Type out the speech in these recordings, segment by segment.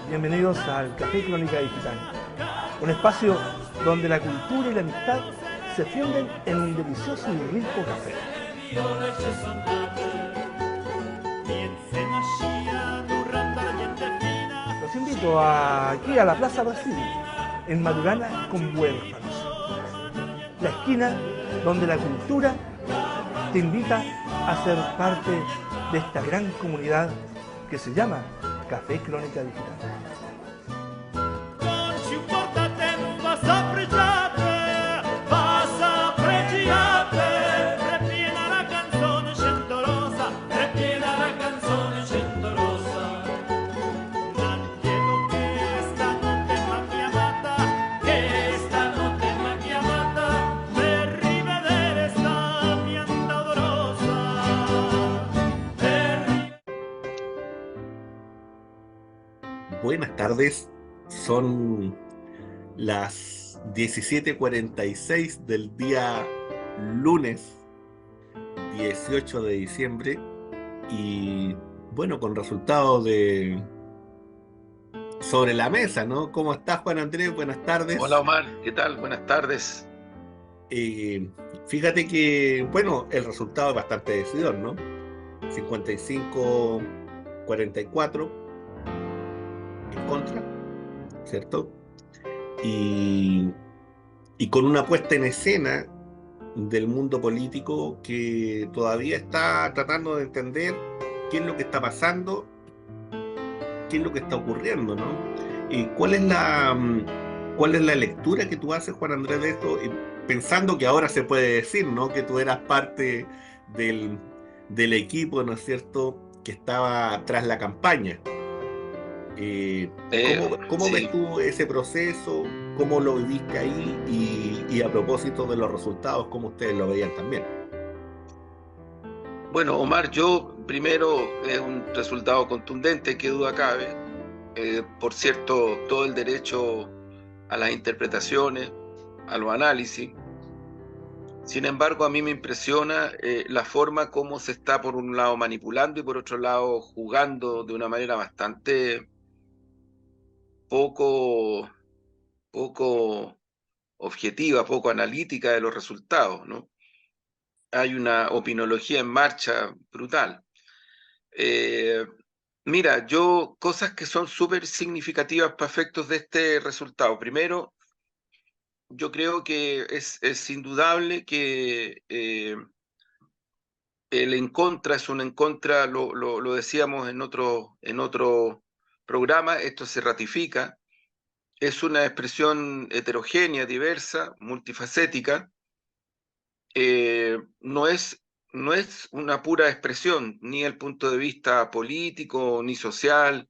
Bienvenidos al Café Crónica Digital, un espacio donde la cultura y la amistad se funden en un delicioso y rico café. Los invito aquí a la Plaza Brasil, en Maturana con Huérfanos, la esquina donde la cultura te invita a ser parte de esta gran comunidad que se llama Café Crónica Digital. Buenas tardes, son las 17:46 del día lunes 18 de diciembre y bueno, con resultados sobre la mesa, ¿no? ¿Cómo estás, Juan Andrés? Buenas tardes. Hola, Omar, ¿qué tal? Buenas tardes. Fíjate que, bueno, el resultado es bastante decidor, ¿no? 55-44 en contra, ¿cierto? Y con una puesta en escena del mundo político que todavía está tratando de entender qué es lo que está pasando, qué es lo que está ocurriendo, ¿no? Y cuál es la lectura que tú haces, Juan Andrés, de esto, pensando que ahora se puede decir, ¿no? Que tú eras parte del equipo, ¿no es cierto?, que estaba tras la campaña. ¿Cómo Sí. ves tú ese proceso? ¿Cómo lo viviste ahí? Y a propósito de los resultados, ¿cómo ustedes lo veían también? Bueno, Omar, yo primero es un resultado contundente, que duda cabe. Por cierto, todo el derecho a las interpretaciones, a los análisis. Sin embargo, a mí me impresiona la forma como se está, por un lado, manipulando y por otro lado, jugando de una manera bastante poco, poco objetiva, poco analítica de los resultados, ¿no? Hay una opinología en marcha brutal. Eh, Mira, cosas que son súper significativas para efectos de este resultado. Primero, yo creo que es indudable que el en contra es un en contra, lo decíamos en otro programa, esto se ratifica, es una expresión heterogénea, diversa, multifacética. No es una pura expresión, ni el punto de vista político, ni social,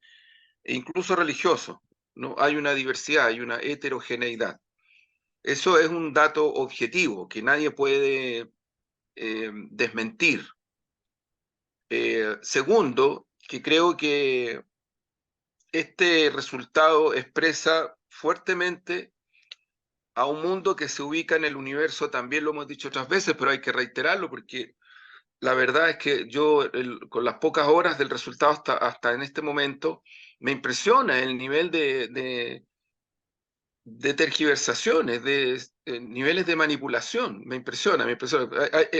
e incluso religioso, ¿no? Hay una diversidad, hay una heterogeneidad. Eso es un dato objetivo que nadie puede desmentir. Segundo, que creo que este resultado expresa fuertemente a un mundo que se ubica en el universo, también lo hemos dicho otras veces, pero hay que reiterarlo porque la verdad es que yo, con las pocas horas del resultado hasta en este momento, me impresiona el nivel de tergiversaciones, de niveles de manipulación. Me impresiona, me impresiona.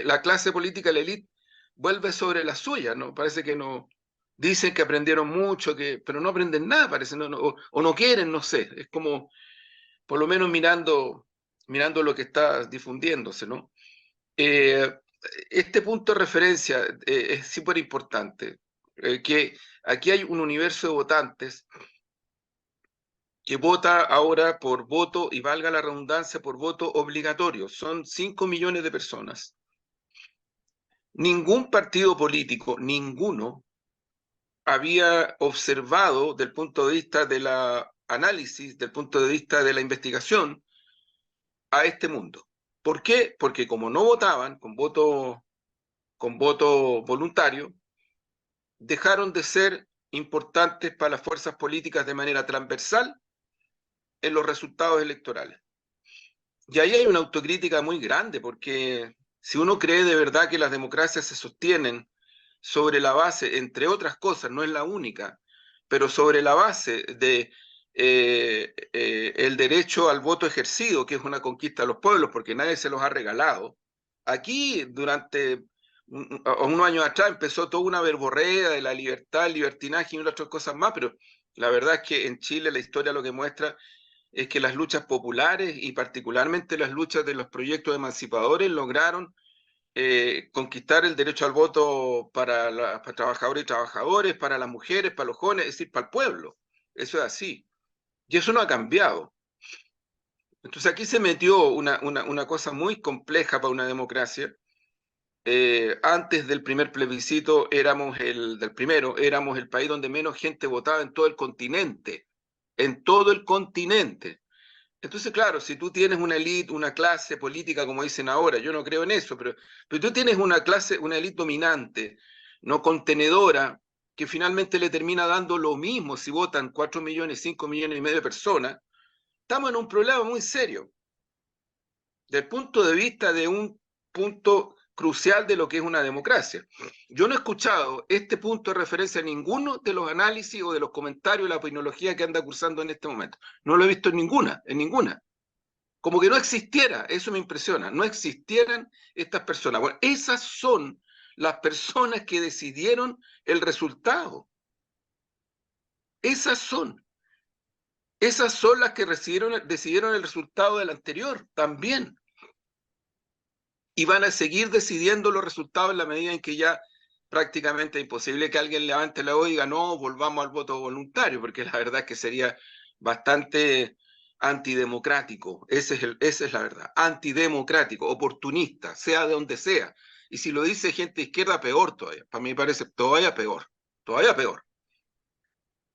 La clase política, la élite, vuelve sobre la suya, ¿no? Parece que no. Dicen que aprendieron mucho, pero no aprenden nada, parece, o no quieren, no sé. Es como, por lo menos mirando lo que está difundiéndose, ¿no? Eh, este punto de referencia es súper importante, que aquí hay un universo de votantes que vota ahora por voto, y valga la redundancia, por voto obligatorio. Son 5 millones de personas. Ningún partido político, ninguno, había observado del punto de vista de la análisis, del punto de vista de la investigación, a este mundo. ¿Por qué? Porque como no votaban con voto voluntario, dejaron de ser importantes para las fuerzas políticas de manera transversal en los resultados electorales. Y ahí hay una autocrítica muy grande, porque si uno cree de verdad que las democracias se sostienen sobre la base, entre otras cosas, no es la única, pero sobre la base de el derecho al voto ejercido, que es una conquista de los pueblos, porque nadie se los ha regalado. Aquí, durante unos años atrás, empezó toda una verborrea de la libertad, el libertinaje y otras cosas más, pero la verdad es que en Chile la historia lo que muestra es que las luchas populares y particularmente las luchas de los proyectos emancipadores lograron conquistar el derecho al voto para trabajadores y trabajadores, para las mujeres, para los jóvenes, es decir, para el pueblo. Eso es así. Y eso no ha cambiado. Entonces aquí se metió una cosa muy compleja para una democracia. Antes del primer plebiscito éramos éramos el país donde menos gente votaba en todo el continente. En todo el continente. Entonces, claro, si tú tienes una élite, una clase política, como dicen ahora, yo no creo en eso, pero tú tienes una clase, una élite dominante, no contenedora, que finalmente le termina dando lo mismo si votan 4 millones, 5 millones y medio de personas, estamos en un problema muy serio. Desde el punto de vista de un punto crucial de lo que es una democracia. Yo no he escuchado este punto de referencia en ninguno de los análisis o de los comentarios de la opiniología que anda cursando en este momento. No lo he visto en ninguna, en ninguna. Como que no existiera, eso me impresiona, no existieran estas personas. Bueno, esas son las personas que decidieron el resultado. Esas son las que decidieron el resultado del anterior también. Y van a seguir decidiendo los resultados en la medida en que ya prácticamente es imposible que alguien levante la voz y diga, no, volvamos al voto voluntario, porque la verdad es que sería bastante antidemocrático. Esa es la verdad, antidemocrático, oportunista, sea de donde sea. Y si lo dice gente de izquierda, peor todavía. Para mí me parece todavía peor, todavía peor.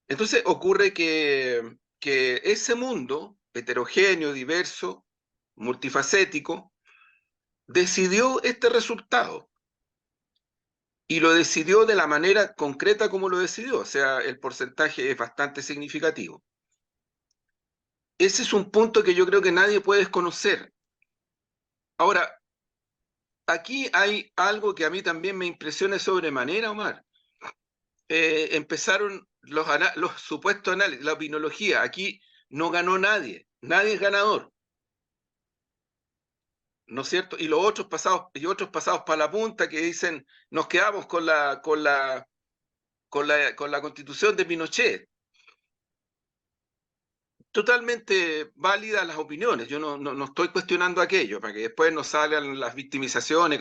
Entonces ocurre que ese mundo heterogéneo, diverso, multifacético, decidió este resultado y lo decidió de la manera concreta como lo decidió, o sea, el porcentaje es bastante significativo. Ese es un punto que yo creo que nadie puede desconocer. Ahora, aquí hay algo que a mí también me impresiona sobremanera, Omar. Empezaron los supuestos análisis, la opinología. Aquí no ganó nadie, nadie es ganador. ¿No es cierto? Y los otros pasados para la punta que dicen, nos quedamos con la constitución de Pinochet. Totalmente válidas las opiniones, yo no estoy cuestionando aquello, para que después nos salgan las victimizaciones,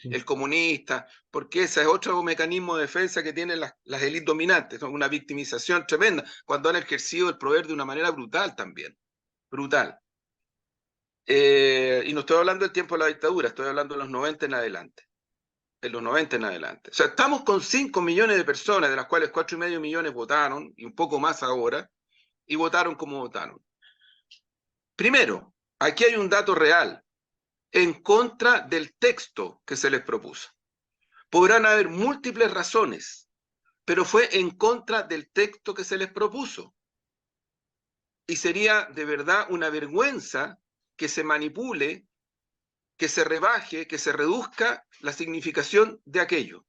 el comunista, porque ese es otro mecanismo de defensa que tienen las élites dominantes, ¿no? Una victimización tremenda, cuando han ejercido el poder de una manera brutal también, brutal. Y no estoy hablando del tiempo de la dictadura, estoy hablando de los 90 en adelante. En los 90 en adelante. O sea, estamos con 5 millones de personas, de las cuales 4,5 millones votaron, y un poco más ahora, y votaron como votaron. Primero, aquí hay un dato real, en contra del texto que se les propuso. Podrán haber múltiples razones, pero fue en contra del texto que se les propuso. Y sería de verdad una vergüenza que se manipule, que se rebaje, que se reduzca la significación de aquello.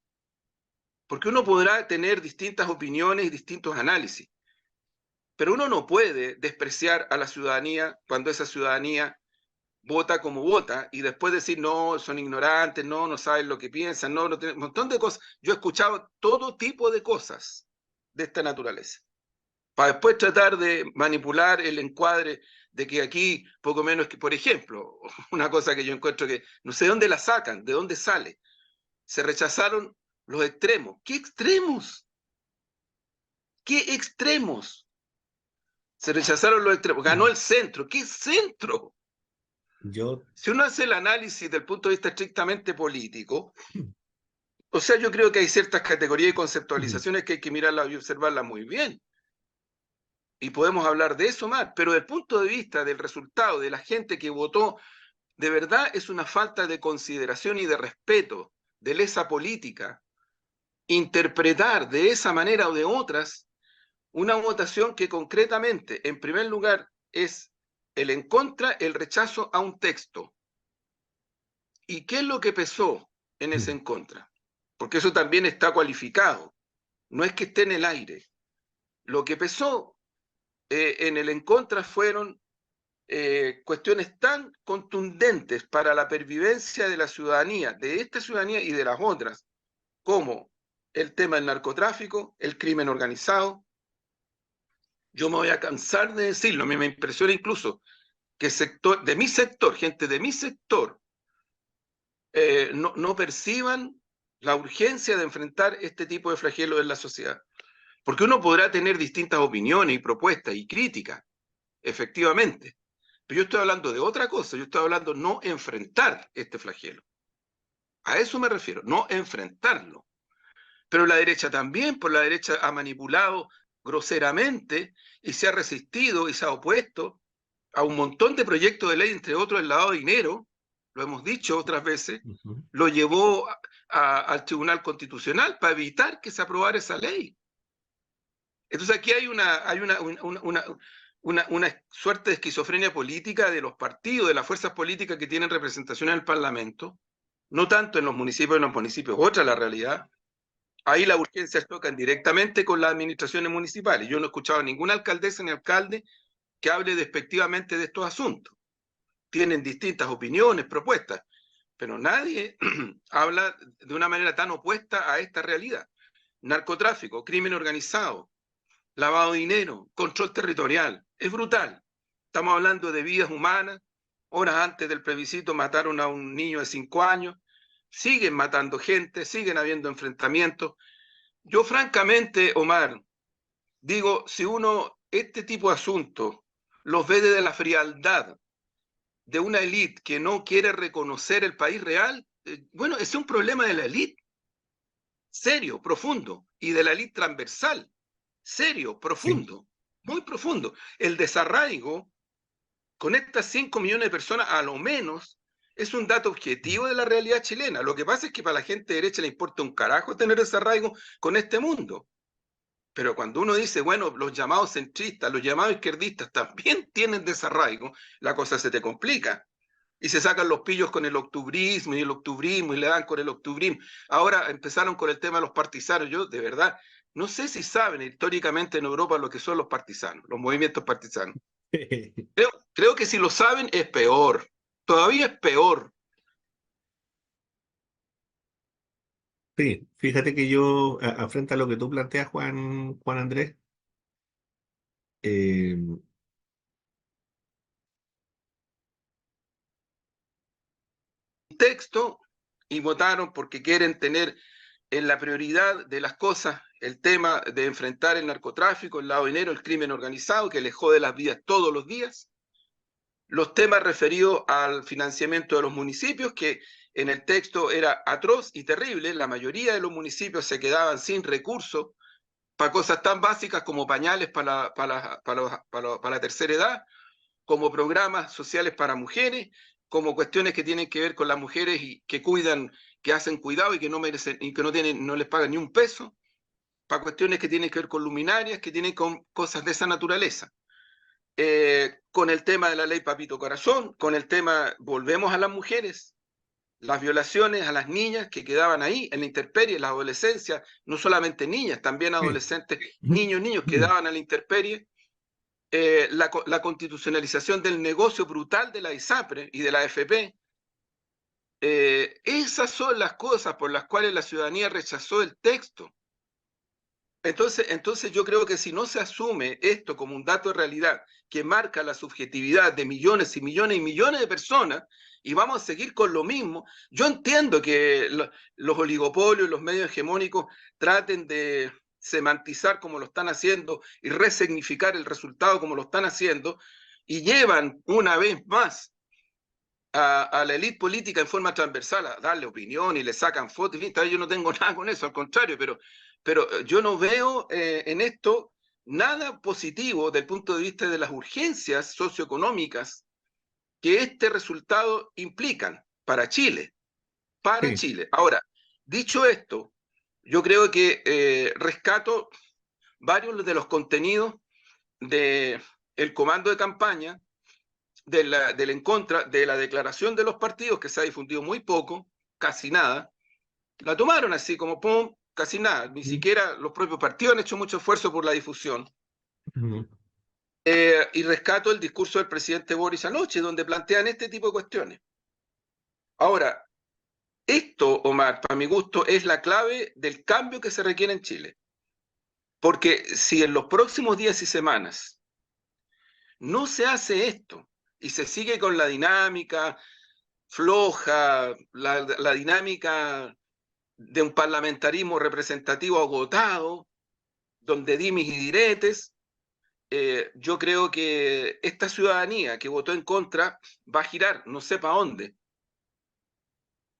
Porque uno podrá tener distintas opiniones y distintos análisis, pero uno no puede despreciar a la ciudadanía cuando esa ciudadanía vota como vota y después decir, no, son ignorantes, no saben lo que piensan, no tienen un montón de cosas. Yo he escuchado todo tipo de cosas de esta naturaleza, para después tratar de manipular el encuadre de que aquí, poco menos que, por ejemplo, una cosa que yo encuentro que no sé de dónde la sacan, de dónde sale. Se rechazaron los extremos. ¿Qué extremos? ¿Qué extremos? Se rechazaron los extremos. Ganó el centro. ¿Qué centro? Si uno hace el análisis del punto de vista estrictamente político, o sea, yo creo que hay ciertas categorías y conceptualizaciones que hay que mirarlas y observarlas muy bien. Y podemos hablar de eso más, pero desde el punto de vista del resultado de la gente que votó, de verdad es una falta de consideración y de respeto, de lesa política, interpretar de esa manera o de otras una votación que concretamente, en primer lugar, es el en contra, el rechazo a un texto. ¿Y qué es lo que pesó en ese en contra? Porque eso también está cualificado. No es que esté en el aire. Lo que pesó en el en contra fueron cuestiones tan contundentes para la pervivencia de la ciudadanía, de esta ciudadanía y de las otras, como el tema del narcotráfico, el crimen organizado. Yo me voy a cansar de decirlo, a mí me impresiona incluso que de mi sector, gente de mi sector, no perciban la urgencia de enfrentar este tipo de flagelos en la sociedad. Porque uno podrá tener distintas opiniones y propuestas y críticas, efectivamente. Pero yo estoy hablando de otra cosa, yo estoy hablando de no enfrentar este flagelo. A eso me refiero, no enfrentarlo. Pero la derecha también, por la derecha ha manipulado groseramente y se ha resistido y se ha opuesto a un montón de proyectos de ley, entre otros el lavado de dinero, lo hemos dicho otras veces, lo llevó al Tribunal Constitucional para evitar que se aprobara esa ley. Entonces aquí hay una suerte de esquizofrenia política de los partidos, de las fuerzas políticas que tienen representación en el Parlamento, no tanto en los municipios, otra la realidad. Ahí las urgencias tocan directamente con las administraciones municipales. Yo no he escuchado a ninguna alcaldesa ni alcalde que hable despectivamente de estos asuntos. Tienen distintas opiniones, propuestas, pero nadie habla de una manera tan opuesta a esta realidad. Narcotráfico, crimen organizado, lavado de dinero, control territorial, es brutal. Estamos hablando de vidas humanas. Horas antes del plebiscito mataron a un niño de 5 años, siguen matando gente, siguen habiendo enfrentamientos. Yo francamente, Omar, digo, si uno este tipo de asuntos los ve desde la frialdad de una élite que no quiere reconocer el país real, bueno, ese es un problema de la élite, serio, profundo, y de la élite transversal, serio, profundo, sí, muy profundo. El desarraigo con estas 5 millones de personas, a lo menos, es un dato objetivo de la realidad chilena. Lo que pasa es que para la gente de derecha le importa un carajo tener desarraigo con este mundo. Pero cuando uno dice, bueno, los llamados centristas, los llamados izquierdistas también tienen desarraigo, la cosa se te complica. Y se sacan los pillos con el octubrismo y le dan con el octubrismo. Ahora empezaron con el tema de los partisanos. Yo, de verdad, no sé si saben históricamente en Europa lo que son los partisanos, los movimientos partisanos. Creo que si lo saben es peor, todavía es peor. Sí, fíjate que yo, frente a lo que tú planteas, Juan Andrés, texto y votaron porque quieren tener en la prioridad de las cosas el tema de enfrentar el narcotráfico, el lavado de dinero, el crimen organizado, que les jode las vidas todos los días. Los temas referidos al financiamiento de los municipios, que en el texto era atroz y terrible. La mayoría de los municipios se quedaban sin recursos para cosas tan básicas como pañales para la tercera edad, como programas sociales para mujeres, como cuestiones que tienen que ver con las mujeres y que cuidan, que hacen cuidado y que no merecen y que no les pagan ni un peso, para cuestiones que tienen que ver con luminarias, que tienen con cosas de esa naturaleza. Con el tema de la ley Papito Corazón, con el tema, volvemos a las mujeres, las violaciones a las niñas que quedaban ahí en la intemperie, la adolescencia, no solamente niñas, también adolescentes, niños quedaban a la intemperie. La constitucionalización del negocio brutal de la ISAPRE y de la AFP. Esas son las cosas por las cuales la ciudadanía rechazó el texto. Entonces yo creo que si no se asume esto como un dato de realidad que marca la subjetividad de millones y millones y millones de personas, y vamos a seguir con lo mismo, yo entiendo que los oligopolios, los medios hegemónicos traten de semantizar como lo están haciendo y resignificar el resultado como lo están haciendo, y llevan una vez más a la élite política en forma transversal a darle opinión y le sacan fotos. Yo no tengo nada con eso, al contrario, pero yo no veo en esto nada positivo desde el punto de vista de las urgencias socioeconómicas que este resultado implican para Chile. Para Chile. Ahora, dicho esto, yo creo que rescato varios de los contenidos del comando de campaña, del en contra, de la declaración de los partidos, que se ha difundido muy poco, casi nada. La tomaron así como pum, casi nada. Ni siquiera los propios partidos han hecho mucho esfuerzo por la difusión. Y rescato el discurso del presidente Boris anoche, donde plantean este tipo de cuestiones. Ahora, esto, Omar, para mi gusto, es la clave del cambio que se requiere en Chile. Porque si en los próximos días y semanas no se hace esto y se sigue con la dinámica floja, la dinámica de un parlamentarismo representativo agotado, donde dimes y diretes, yo creo que esta ciudadanía que votó en contra va a girar, no sé para dónde,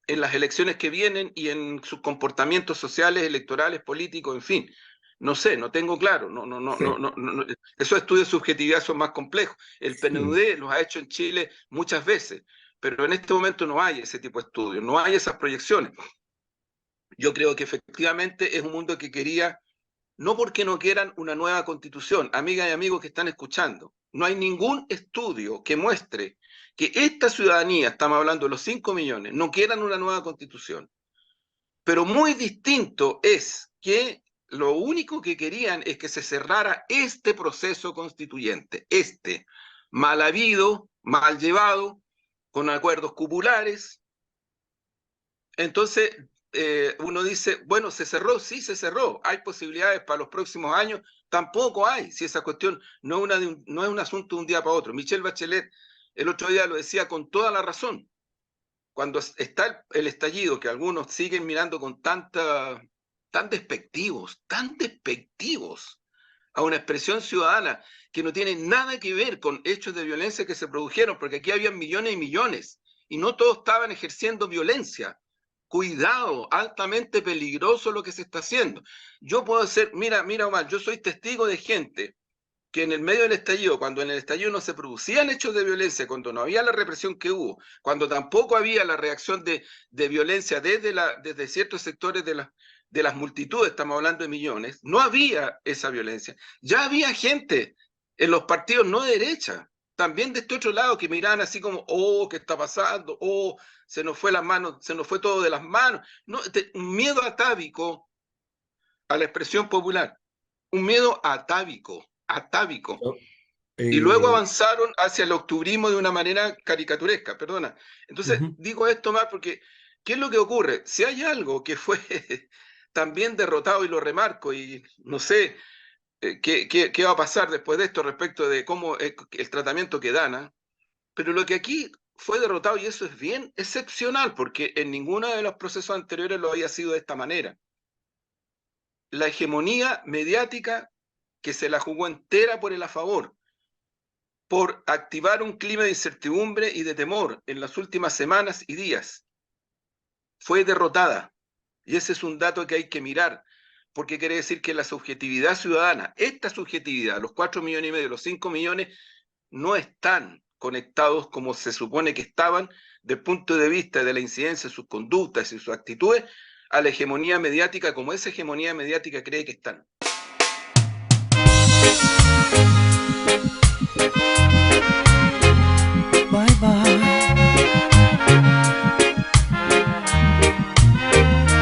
en las elecciones que vienen y en sus comportamientos sociales, electorales, políticos, en fin. No sé, no tengo claro. Esos estudios de subjetividad son más complejos. El PNUD los ha hecho en Chile muchas veces, pero en este momento no hay ese tipo de estudios, no hay esas proyecciones. Yo creo que efectivamente es un mundo que quería, no porque no quieran una nueva constitución, amigas y amigos que están escuchando, no hay ningún estudio que muestre que esta ciudadanía, estamos hablando de los 5 millones, no quieran una nueva constitución. Pero muy distinto es que lo único que querían es que se cerrara este proceso constituyente, mal habido, mal llevado, con acuerdos cupulares. Entonces, uno dice, bueno, ¿se cerró? Sí, se cerró. ¿Hay posibilidades para los próximos años? Tampoco hay, si esa cuestión no es un asunto de un día para otro. Michelle Bachelet el otro día lo decía con toda la razón. Cuando está el estallido, que algunos siguen mirando con tan despectivos a una expresión ciudadana que no tiene nada que ver con hechos de violencia que se produjeron, porque aquí había millones y millones, y no todos estaban ejerciendo violencia. Cuidado, altamente peligroso lo que se está haciendo. Yo puedo ser, mira Omar, yo soy testigo de gente que en el medio del estallido, cuando en el estallido no se producían hechos de violencia, cuando no había la represión que hubo, cuando tampoco había la reacción de violencia desde ciertos sectores de las multitudes, estamos hablando de millones, no había esa violencia. Ya había gente en los partidos no de derecha, también de este otro lado, que miraban así como, oh, ¿qué está pasando? Oh, se nos fue las manos, se nos fue todo de las manos. No, un miedo atávico a la expresión popular, un miedo atávico. Y luego avanzaron hacia el octubrismo de una manera caricaturesca, perdona. Entonces, digo esto más porque, ¿qué es lo que ocurre? Si hay algo que fue también derrotado, y lo remarco, y no sé qué va a pasar después de esto respecto de cómo el tratamiento que dan, pero lo que aquí fue derrotado, y eso es bien excepcional, porque en ninguno de los procesos anteriores lo había sido de esta manera. La hegemonía mediática que se la jugó entera por el a favor, por activar un clima de incertidumbre y de temor en las últimas semanas y días, fue derrotada. Y ese es un dato que hay que mirar, porque quiere decir que la subjetividad ciudadana, esta subjetividad, los 4 millones y medio, los 5 millones, no están conectados como se supone que estaban, desde el punto de vista de la incidencia de sus conductas y sus actitudes, a la hegemonía mediática, como esa hegemonía mediática cree que están. Bye bye.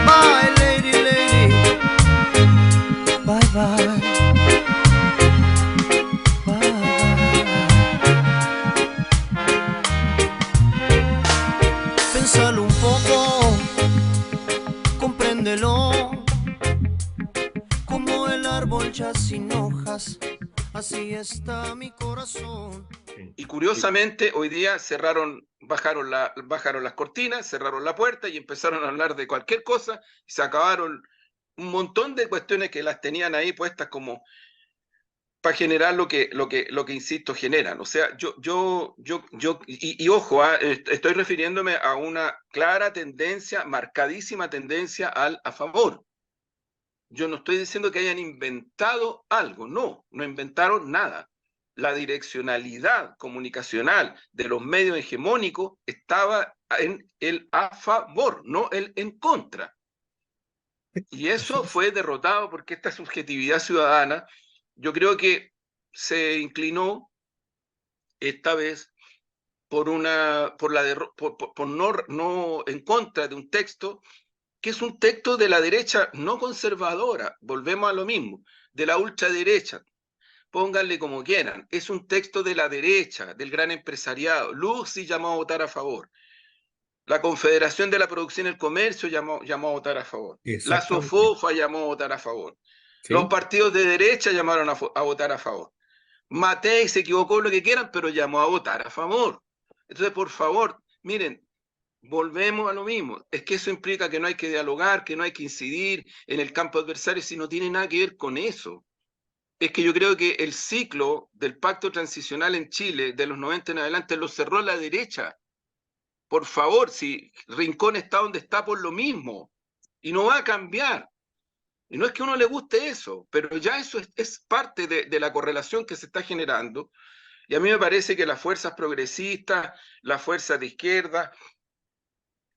Bye lady, lady. Bye bye. Bye bye. Pénsalo un poco, compréndelo. Como el árbol ya sin hojas, así está mi corazón. Y curiosamente, hoy día bajaron las cortinas, cerraron la puerta y empezaron a hablar de cualquier cosa, y se acabaron un montón de cuestiones que las tenían ahí puestas como para generar lo que insisto, generan. O sea, y ojo, estoy refiriéndome a una clara tendencia, marcadísima tendencia al a favor. Yo no estoy diciendo que hayan inventado algo, no inventaron nada. La direccionalidad comunicacional de los medios hegemónicos estaba en el a favor, no el en contra. Y Así eso es. fue derrotado porque esta subjetividad ciudadana, yo creo que se inclinó esta vez por no en contra de un texto que es un texto de la derecha no conservadora, volvemos a lo mismo, de la ultraderecha, pónganle como quieran, es un texto de la derecha, del gran empresariado. Lucy llamó a votar a favor, la Confederación de la Producción y el Comercio llamó a votar a favor, la Exactamente. SOFOFA llamó a votar a favor, los ¿Sí? partidos de derecha llamaron a votar a favor. Matei se equivocó lo que quieran, pero llamó a votar a favor. Entonces, por favor, miren, volvemos a lo mismo. Es que eso implica que no hay que dialogar, que no hay que incidir en el campo adversario, si no tiene nada que ver con eso. Es que yo creo que el ciclo del pacto transicional en Chile de los 90 en adelante lo cerró la derecha. Por favor, si Rincón está donde está por lo mismo y no va a cambiar. Y no es que a uno le guste eso, pero ya eso es parte de la correlación que se está generando. Y a mí me parece que las fuerzas progresistas, las fuerzas de izquierda,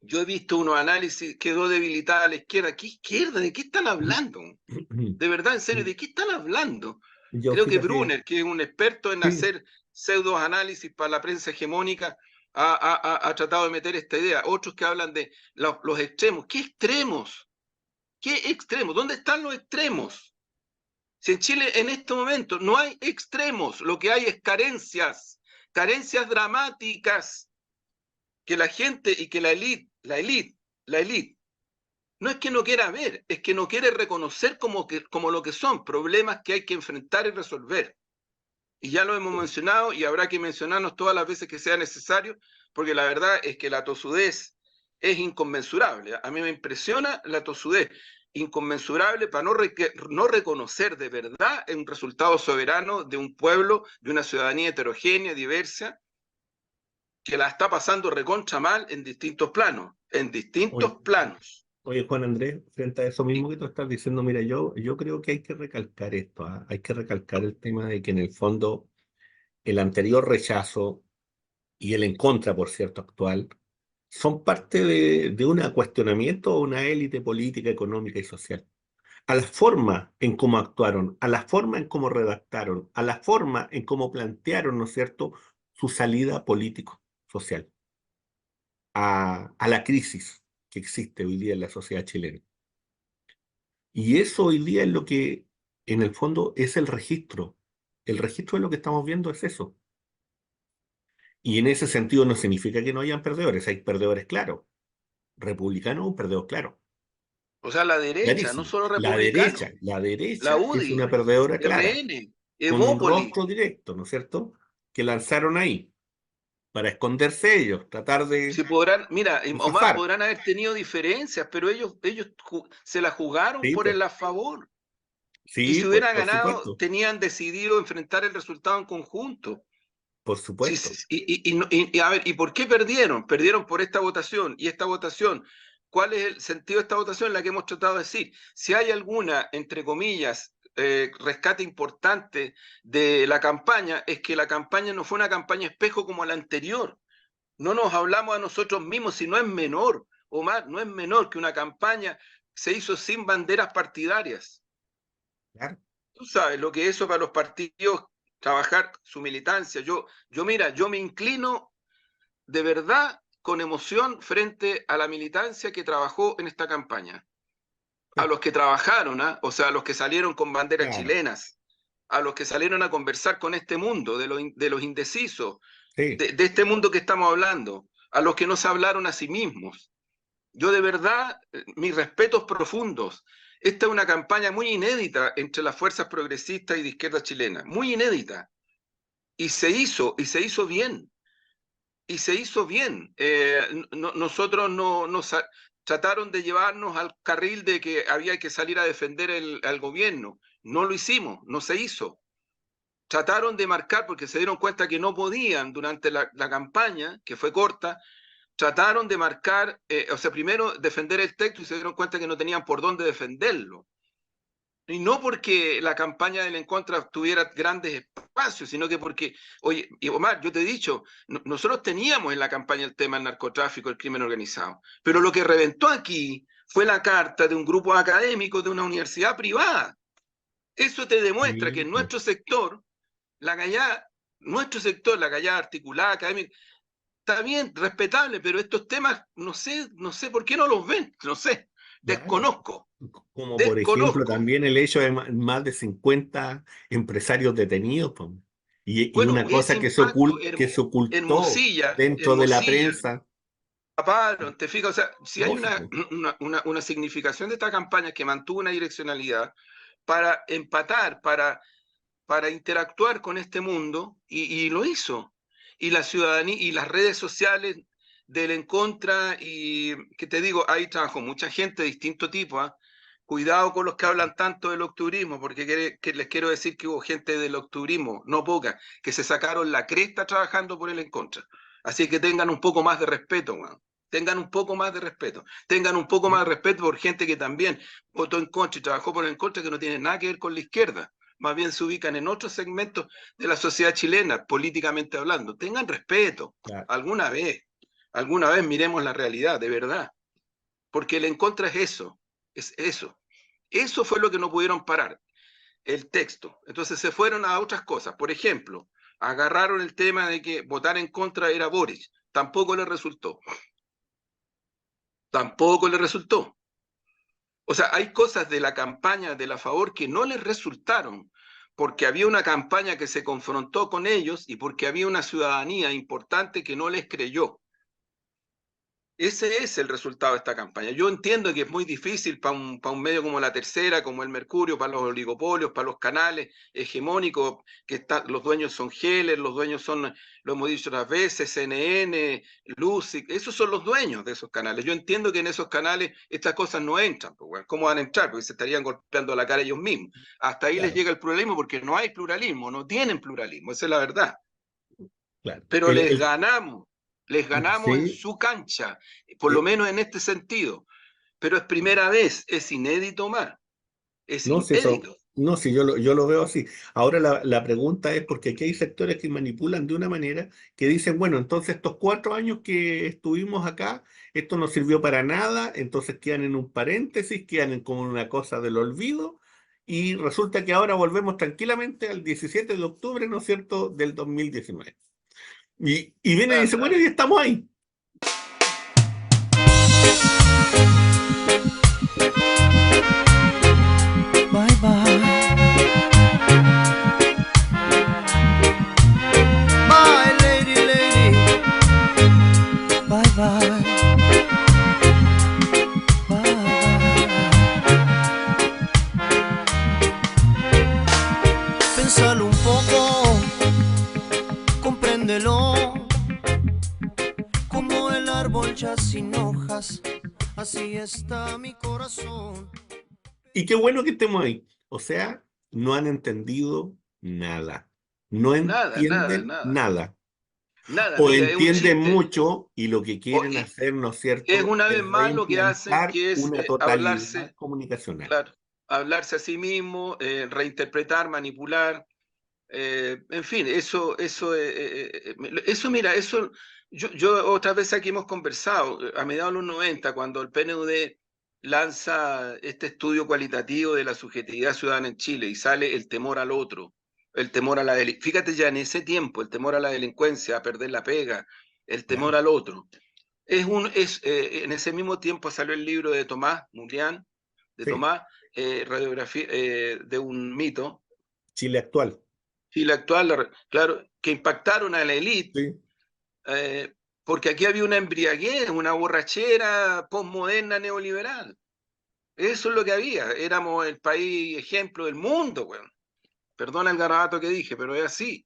yo he visto unos análisis, quedó debilitada la izquierda. ¿Qué izquierda? ¿De qué están hablando? De verdad, en serio, ¿de qué están hablando? Yo Creo que fíjate, Brunner, que es un experto en sí, hacer pseudoanálisis para la prensa hegemónica, ha tratado de meter esta idea. Otros que hablan de los extremos. ¿Qué extremos? ¿Qué extremos? ¿Dónde están los extremos? Si en Chile en este momento no hay extremos, lo que hay es carencias, carencias dramáticas que la gente y que la élite, no es que no quiera ver, es que no quiere reconocer como lo que son problemas que hay que enfrentar y resolver. Y ya lo hemos mencionado y habrá que mencionarnos todas las veces que sea necesario, porque la verdad es que la tosudez es inconmensurable. A mí me impresiona la tosudez, inconmensurable para no reconocer de verdad un resultado soberano de un pueblo, de una ciudadanía heterogénea, diversa, que la está pasando recontra mal en oye, distintos planos. oye, Juan Andrés, frente a eso Y, mismo que tú estás diciendo, mira, yo creo que hay que recalcar esto, ¿ah? Hay que recalcar el tema de que en el fondo el anterior rechazo y el en contra, por cierto, actual, son parte de un cuestionamiento a una élite política, económica y social. A la forma en cómo actuaron, a la forma en cómo redactaron, a la forma en cómo plantearon, ¿no es cierto?, su salida político-social a la crisis que existe hoy día en la sociedad chilena. Y eso hoy día es lo que, en el fondo, es el registro. El registro de lo que estamos viendo es eso. Y en ese sentido no significa que no hayan perdedores, hay perdedores claros. Republicano es un perdedor claro, o sea, la derecha, no clarísimo. solo La republicano, derecha, la la derecha es UDI, una perdedora clara, RN, con un Evópoli. rostro directo, ¿no es cierto?, que lanzaron ahí para esconderse ellos, tratar Si de, podrán, mira, de Omar, zafar. podrán haber tenido diferencias, pero ellos se la jugaron Sí, por pues, el a favor. Y sí, si pues, hubieran por ganado, supuesto, tenían decidido enfrentar el resultado en conjunto. por Sí, supuesto. sí, a ver, ¿y por qué perdieron? Perdieron por esta votación. Y esta votación, ¿cuál es el sentido de esta votación? La que hemos tratado de decir. Si hay alguna, entre comillas, rescate importante de la campaña, es que la campaña no fue una campaña espejo como la anterior. No nos hablamos a nosotros mismos, si no es menor, Omar, no es menor que una campaña se hizo sin banderas partidarias. Claro. Tú sabes lo que eso para los partidos, trabajar su militancia. Mira, yo me inclino de verdad con emoción frente a la militancia que trabajó en esta campaña. A Sí, los que trabajaron, ¿eh? O sea, a los que salieron con banderas claro, chilenas, a los que salieron a conversar con este mundo de los indecisos, sí. de este mundo que estamos hablando, a los que no se hablaron a sí mismos. Yo de verdad, mis respetos profundos. Esta es una campaña muy inédita entre las fuerzas progresistas y de izquierda chilena, muy inédita. Y se hizo bien, y se hizo bien. Nosotros trataron de llevarnos al carril de que había que salir a defender al gobierno. No lo hicimos, no se hizo. Trataron de marcar porque se dieron cuenta que no podían durante la campaña, que fue corta, trataron de marcar, o sea, primero defender el texto y se dieron cuenta que no tenían por dónde defenderlo. Y no porque la campaña del en contra tuviera grandes espacios, sino que porque, oye, y Omar, yo te he dicho, nosotros teníamos en la campaña el tema del narcotráfico, el crimen organizado, pero lo que reventó aquí fue la carta de un grupo académico de una universidad privada. Eso te demuestra que en Sí, nuestro sector, la gallada articulada, académica, está bien, respetable, pero estos temas, no sé por qué no los ven, no sé, claro. desconozco, Como por ejemplo desconozco. también el hecho de más de 50 empresarios detenidos, po. Y Bueno, una ese cosa impacto, que se ocultó Hermosilla, dentro de la prensa, taparon, te fijas, o sea, si hay lógico. una significación de esta campaña que mantuvo una direccionalidad para empatar, para interactuar con este mundo, y lo hizo. Y la ciudadanía y las redes sociales del en contra, y que te digo, ahí trabajó mucha gente de distinto tipo, ¿ah? Cuidado con los que hablan tanto del octubrismo, porque que les quiero decir que hubo gente del octubrismo, no poca, que se sacaron la cresta trabajando por el en contra. Así que tengan un poco más de respeto, man. Tengan un poco más de respeto. Tengan un poco más de respeto por gente que también votó en contra y trabajó por el en contra, que no tiene nada que ver con la izquierda. Más bien se ubican en otros segmentos de la sociedad chilena, políticamente hablando. Tengan respeto. Claro. Alguna vez miremos la realidad, de verdad. Porque el en contra es eso, es eso. Eso fue lo que no pudieron parar, el texto. Entonces se fueron a otras cosas. Por ejemplo, agarraron el tema de que votar en contra era Boric. Tampoco le resultó. Tampoco le resultó. O sea, hay cosas de la campaña de la favor que no les resultaron, porque había una campaña que se confrontó con ellos y porque había una ciudadanía importante que no les creyó. Ese es el resultado de esta campaña. Yo entiendo que es muy difícil para un medio como La Tercera, como el Mercurio, para los oligopolios, para los canales hegemónicos, los dueños son Heller, los dueños son, lo hemos dicho otras veces, CNN, Lucy, esos son los dueños de esos canales. Yo entiendo que en esos canales estas cosas no entran, pues, bueno, ¿cómo van a entrar? Porque se estarían golpeando la cara ellos mismos. Hasta ahí les Claro, llega el pluralismo porque no hay pluralismo, no tienen pluralismo, esa es la verdad. claro. Pero les ganamos en Sí, su cancha, por lo eh, menos en este sentido. Pero es primera vez, es inédito más, es no sé eso, inédito. no sé, yo lo veo así. Ahora la pregunta es porque aquí hay sectores que manipulan de una manera que dicen, bueno, entonces estos 4 años que estuvimos acá, esto no sirvió para nada, entonces quedan en un paréntesis, quedan como una cosa del olvido, y resulta que ahora volvemos tranquilamente al 17 de octubre, ¿no es cierto?, del 2019. Y viene y Claro, dice, bueno, ya estamos ahí. Bye bye, bye lady, lady. Bye bye, bye bye. Pénsalo un poco, compréndelo. Como el árbol ya sin hojas, así está mi corazón. Y qué bueno que estemos ahí. O sea, no han entendido nada. No nada, nada, entienden nada. nada. Nada, O mira, es un entienden chiste. mucho y lo que quieren Y hacer, ¿no es es cierto?, una vez es más lo que hacen, reimplantar que es una totalidad hablarse, comunicacional. claro, hablarse a sí mismo, reinterpretar, manipular. En fin, mira, yo otras veces aquí hemos conversado, a mediados de los 90, cuando el PNUD lanza este estudio cualitativo de la subjetividad ciudadana en Chile y sale el temor al otro, el temor a la delincuencia. Fíjate ya en ese tiempo, el temor a la delincuencia, a perder la pega, el temor Claro. al otro. En ese mismo tiempo salió el libro de Tomás Murián, de Sí. Tomás, radiografía de un mito, Chile actual. Chile actual, claro, que impactaron a la élite, Sí. eh, porque aquí había una embriaguez, una borrachera postmoderna neoliberal. Eso es lo que había. Éramos el país ejemplo del mundo, bueno. Perdona el garabato que dije, pero es así.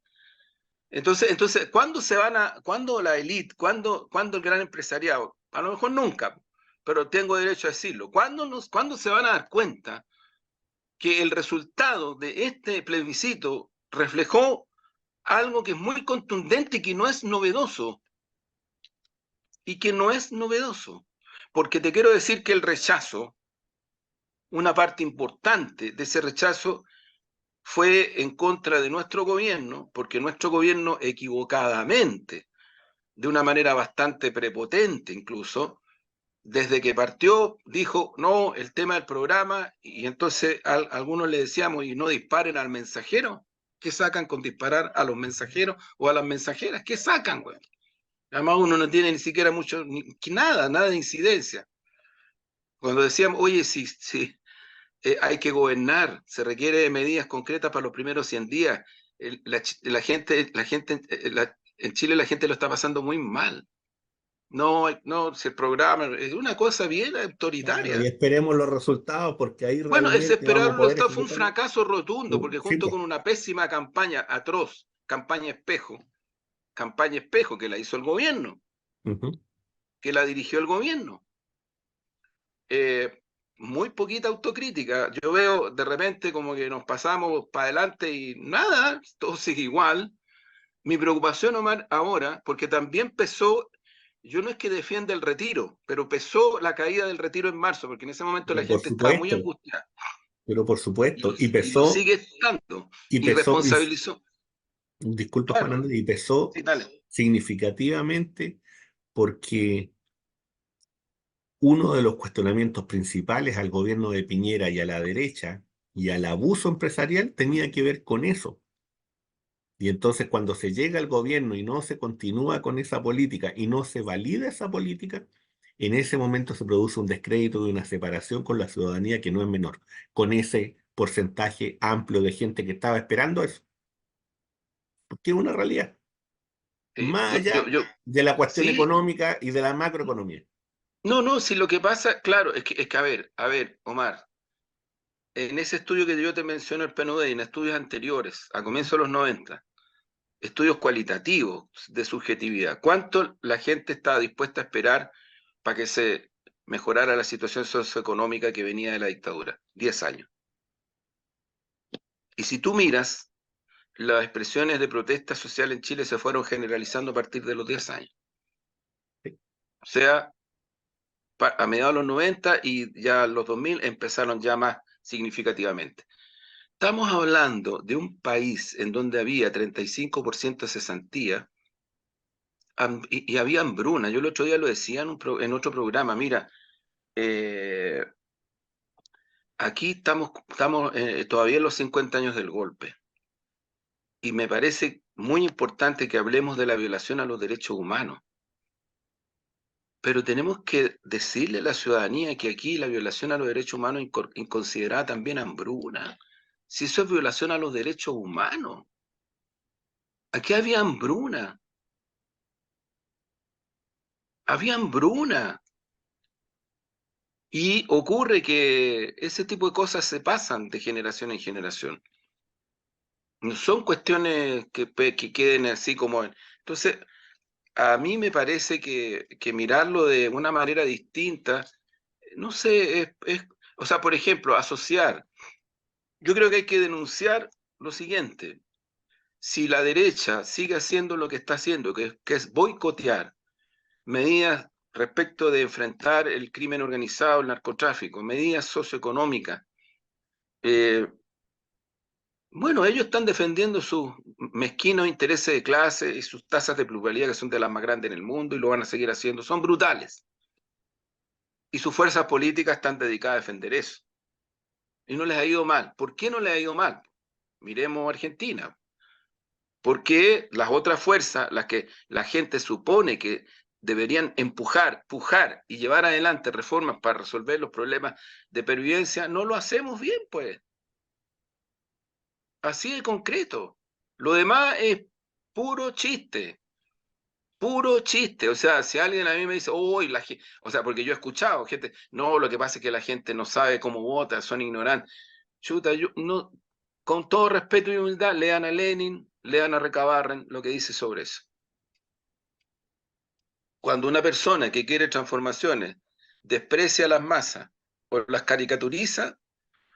Entonces, ¿cuándo la élite, cuándo el gran empresariado? A lo mejor nunca, pero tengo derecho a decirlo. ¿Cuándo se van a dar cuenta que el resultado de este plebiscito reflejó algo que es muy contundente y que no es novedoso? Y que no es novedoso. Porque te quiero decir que el rechazo, una parte importante de ese rechazo fue en contra de nuestro gobierno, porque nuestro gobierno equivocadamente, de una manera bastante prepotente incluso, desde que partió, dijo, no, el tema del programa, y entonces algunos le decíamos, y no disparen al mensajero. ¿Qué sacan con disparar a los mensajeros o a las mensajeras? ¿Qué sacan, güey? Además uno no tiene ni siquiera mucho, nada de incidencia. Cuando decíamos, oye, si hay que gobernar, se requiere de medidas concretas para los primeros 100 días, la gente, en Chile la gente lo está pasando muy mal. No, no, si el programa es una cosa bien Claro, y autoritaria. esperemos los resultados porque ahí Bueno, ese realmente vamos a esperarlo poder fue un ejecutarlo. fracaso rotundo, porque Sí, junto pues. con una pésima campaña atroz, campaña espejo que la hizo el gobierno, Ujú. que la dirigió el gobierno, muy poquita autocrítica. Yo veo de repente como que nos pasamos para adelante y nada, todo sigue igual. Mi preocupación, Omar, ahora, porque también pesó, yo no es que defienda el retiro, pero pesó la caída del retiro en marzo, porque en ese momento la Pero por gente estaba muy supuesto, angustiada pero por supuesto, y lo sigue estando y y pesó, responsabilizó. disculpa Juan Claro, Andrés, y pesó sí, dale. significativamente porque uno de los cuestionamientos principales al gobierno de Piñera y a la derecha y al abuso empresarial tenía que ver con eso. Y entonces cuando se llega al gobierno y no se continúa con esa política y no se valida esa política, en ese momento se produce un descrédito y una separación con la ciudadanía que no es menor, con ese porcentaje amplio de gente que estaba esperando eso, porque es una realidad, Sí, más allá de la cuestión sí, económica y de la macroeconomía. no, si lo que pasa, claro, es que a ver, Omar, en ese estudio que yo te menciono, el PNUD, y en estudios anteriores, a comienzos de los 90, estudios cualitativos de subjetividad, ¿cuánto la gente estaba dispuesta a esperar para que se mejorara la situación socioeconómica que venía de la dictadura? 10 años. Y si tú miras, las expresiones de protesta social en Chile se fueron generalizando a partir de los 10 años. Sí. O sea, a mediados de los 90 y ya los 2000 empezaron ya más significativamente. Estamos hablando de un país en donde había 35% de cesantía y había hambruna. Yo el otro día lo decía en otro programa. Mira, eh, aquí estamos todavía en los 50 años del golpe. Y me parece muy importante que hablemos de la violación a los derechos humanos. Pero tenemos que decirle a la ciudadanía que aquí la violación a los derechos humanos inconsiderada también hambruna. Si eso es violación a los derechos humanos. Aquí había hambruna. Y ocurre que ese tipo de cosas se pasan de generación en generación. No son cuestiones que queden así como... Entonces, a mí me parece que mirarlo de una manera distinta, no sé, o sea, por ejemplo, asociar. Yo creo que hay que denunciar lo siguiente. Si la derecha sigue haciendo lo que está haciendo, que es boicotear medidas respecto de enfrentar el crimen organizado, el narcotráfico, medidas socioeconómicas, eh, bueno, ellos están defendiendo sus mezquinos intereses de clase y sus tasas de plusvalía, que son de las más grandes en el mundo, y lo van a seguir haciendo. Son brutales. Y sus fuerzas políticas están dedicadas a defender eso. Y no les ha ido mal. ¿Por qué no les ha ido mal? Miremos Argentina. Porque las otras fuerzas, las que la gente supone que deberían pujar y llevar adelante reformas para resolver los problemas de pervivencia, no lo hacemos bien, pues. Así de concreto. Lo demás es puro chiste. Puro chiste. O sea, si alguien a mí me dice, uy, o sea, porque yo he escuchado gente, no, lo que pasa es que la gente no sabe cómo vota, son ignorantes. Chuta, yo no, con todo respeto y humildad, lean a Lenin, lean a Recabarren lo que dice sobre eso. Cuando una persona que quiere transformaciones desprecia a las masas o las caricaturiza,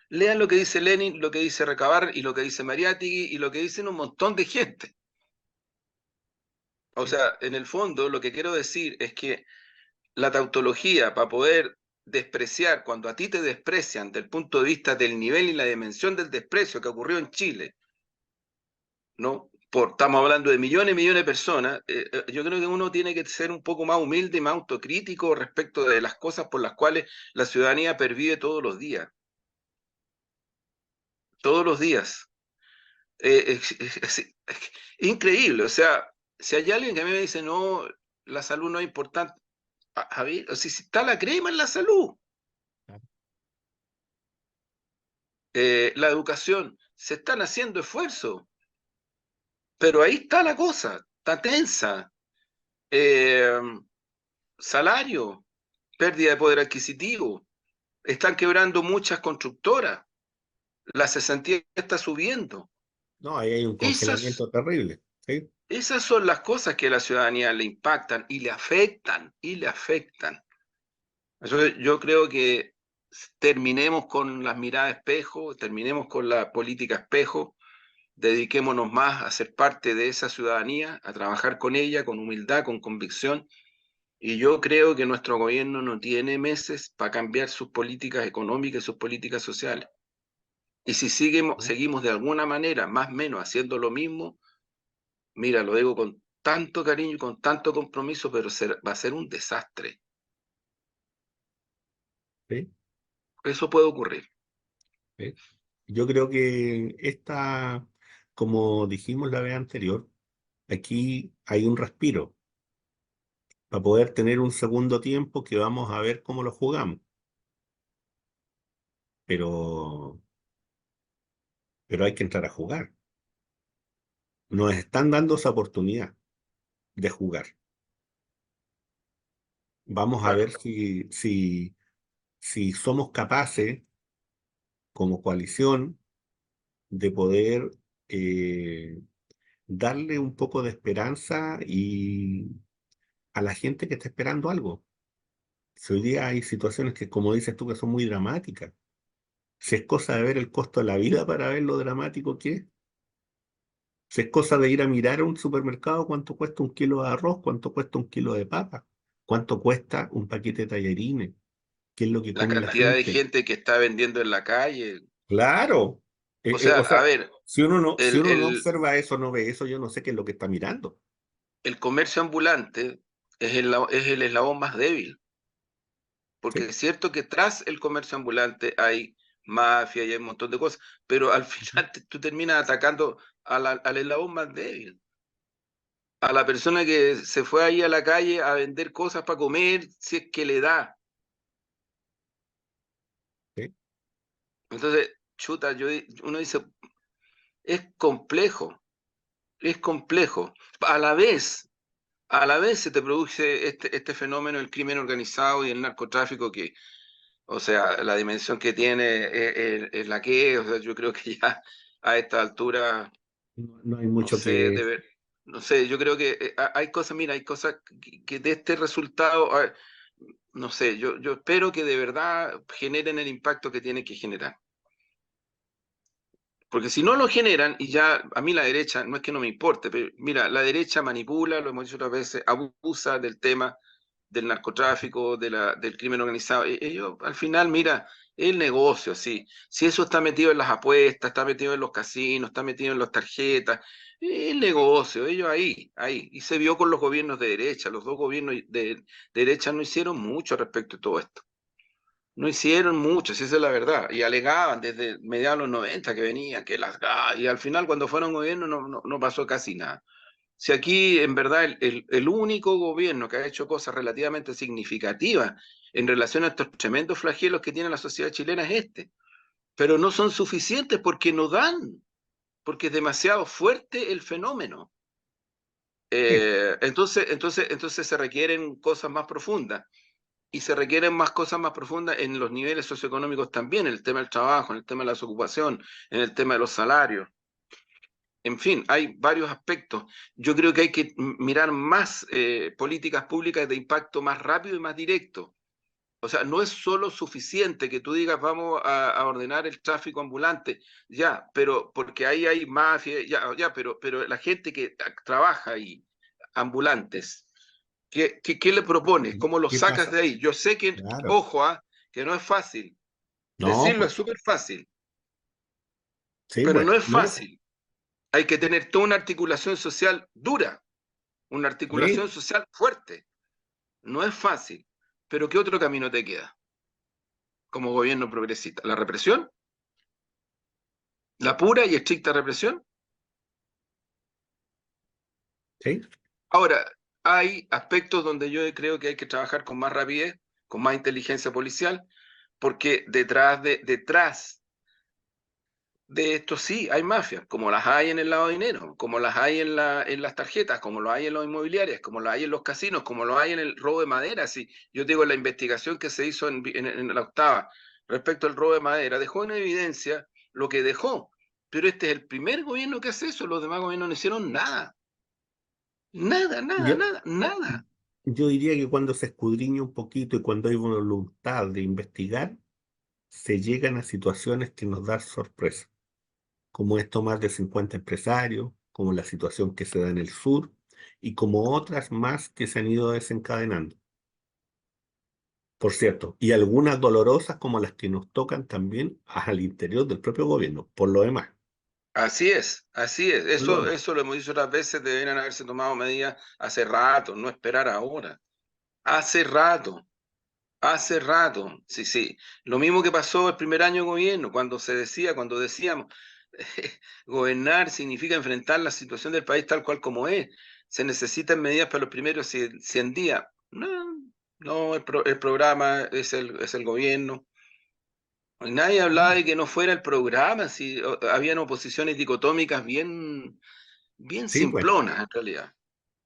lean lo que dice Lenin, lo que dice Recabarren y lo que dice Mariátegui y lo que dicen un montón de gente. O sea, en el fondo lo que quiero decir es que la tautología, para poder despreciar, cuando a ti te desprecian del punto de vista del nivel y la dimensión del desprecio que ocurrió en Chile, ¿no? estamos hablando de millones y millones de personas, yo creo que uno tiene que ser un poco más humilde y más autocrítico respecto de las cosas por las cuales la ciudadanía pervive todos los días. Todos los días. Es increíble, o sea, si hay alguien que a mí me dice, no, la salud no es importante, a ver, o sea, si está la crema en la salud, la educación, se están haciendo esfuerzos, pero ahí está la cosa, está tensa. Eh, Salario, pérdida de poder adquisitivo, están quebrando muchas constructoras, la cesantía está subiendo. No, ahí hay un Esas, congelamiento terrible. ¿Sí? esas son las cosas que a la ciudadanía le impactan y le afectan, y le afectan. Yo creo que terminemos con las miradas espejo, terminemos con la política espejo, dediquémonos más a ser parte de esa ciudadanía, a trabajar con ella, con humildad, con convicción. Y yo creo que nuestro gobierno no tiene meses para cambiar sus políticas económicas y sus políticas sociales. Y si seguimos de alguna manera, más o menos, haciendo lo mismo, mira, lo digo con tanto cariño y con tanto compromiso, pero va a ser un desastre. ¿Sí? Eso puede ocurrir. ¿Sí? Yo creo que esta, como dijimos la vez anterior, aquí hay un respiro para poder tener un segundo tiempo que vamos a ver cómo lo jugamos. Pero, pero hay que entrar a jugar. Nos están dando esa oportunidad de jugar. Vamos a Claro. ver si somos capaces, como coalición, de poder darle un poco de esperanza y a la gente que está esperando algo. Si hoy día hay situaciones que, como dices tú, que son muy dramáticas. Si es cosa de ver el costo de la vida para ver lo dramático que es. Si es cosa de ir a mirar a un supermercado cuánto cuesta un kilo de arroz, cuánto cuesta un kilo de papa, cuánto cuesta un paquete de tallarines, qué es lo que La come la cantidad de gente. gente que está vendiendo en la calle. Claro. O sea, O sea, a ver, si el, uno no el, observa eso, no ve eso, yo no sé qué es lo que está mirando. el comercio ambulante es el eslabón más débil. Porque ¿Sí? es cierto que tras el comercio ambulante hay mafia y hay un montón de cosas, pero al final tú terminas atacando al eslabón más débil, a la persona que se fue ahí a la calle a vender cosas para comer, si es que le da. ¿Sí? Entonces, chuta, uno dice, es complejo, es complejo. A la vez se te produce este fenómeno del crimen organizado y el narcotráfico que, o sea, la dimensión que tiene es la que es. O sea, yo creo que ya a esta altura, No, no hay no mucho sé, que... no sé, yo creo que hay cosas, mira, hay cosas que de este resultado, no sé, yo espero que de verdad generen el impacto que tienen que generar. Porque si no lo generan, y ya a mí la derecha, no es que no me importe, pero mira, la derecha manipula, lo hemos dicho otras veces, abusa del tema del narcotráfico, del crimen organizado. Ellos, al final, mira, el negocio, sí. Si eso está metido en las apuestas, está metido en los casinos, está metido en las tarjetas, el negocio, ellos ahí, ahí. Y se vio con los gobiernos de derecha. Los dos gobiernos de derecha no hicieron mucho respecto a todo esto. No hicieron mucho, si esa es la verdad. Y alegaban desde mediados de los 90 que venían, que y al final cuando fueron gobierno no pasó casi nada. Si aquí, en verdad, el único gobierno que ha hecho cosas relativamente significativas en relación a estos tremendos flagelos que tiene la sociedad chilena es este, pero no son suficientes porque no dan, porque es demasiado fuerte el fenómeno. Sí. Entonces se requieren cosas más profundas y se requieren más cosas más profundas en los niveles socioeconómicos también, en el tema del trabajo, en el tema de la desocupación, en el tema de los salarios. En fin, hay varios aspectos. Yo creo que hay que mirar más políticas públicas de impacto más rápido y más directo. O sea, no es solo suficiente que tú digas vamos a ordenar el tráfico ambulante, ya, pero porque ahí hay mafia, ya, pero la gente que trabaja ahí, ambulantes, ¿qué le propones? ¿Cómo los ¿Qué sacas pasa? de ahí? Yo sé que, Claro. ojo, que no es fácil. No, Decirlo es pues, súper fácil, sí, pero pues, no es no. fácil. Hay que tener toda una articulación social dura, una articulación ¿Sí? social fuerte. No es fácil, pero ¿qué otro camino te queda como gobierno progresista? ¿La represión? ¿La pura y estricta represión? ¿Sí? Ahora, hay aspectos donde yo creo que hay que trabajar con más rapidez, con más inteligencia policial, porque detrás de esto sí hay mafias, como las hay en el lavado de dinero, como las hay en las tarjetas, como lo hay en los inmobiliarios, como lo hay en los casinos, como lo hay en el robo de madera. Sí, yo digo, la investigación que se hizo en la octava respecto al robo de madera dejó en evidencia lo que dejó, pero este es el primer gobierno que hace eso, los demás gobiernos no hicieron nada, nada, nada, Yo, nada, nada. yo diría que cuando se escudriña un poquito y cuando hay voluntad de investigar, se llegan a situaciones que nos dan sorpresa, como esto más de 50 empresarios, como la situación que se da en el sur y como otras más que se han ido desencadenando, por cierto, y algunas dolorosas como las que nos tocan también al interior del propio gobierno, por lo demás, Así es, así es. por lo demás. Eso lo hemos dicho otras veces, deberían haberse tomado medidas hace rato, no esperar ahora. Hace rato. Hace rato, sí, sí. Lo mismo que pasó el primer año de gobierno, cuando decíamos, gobernar significa enfrentar la situación del país tal cual como es. Se necesitan medidas para los primeros 100 días. No, no, el programa es el gobierno. Nadie hablaba de que no fuera el programa, si habían oposiciones dicotómicas bien Sí, pues, simplonas en realidad. no,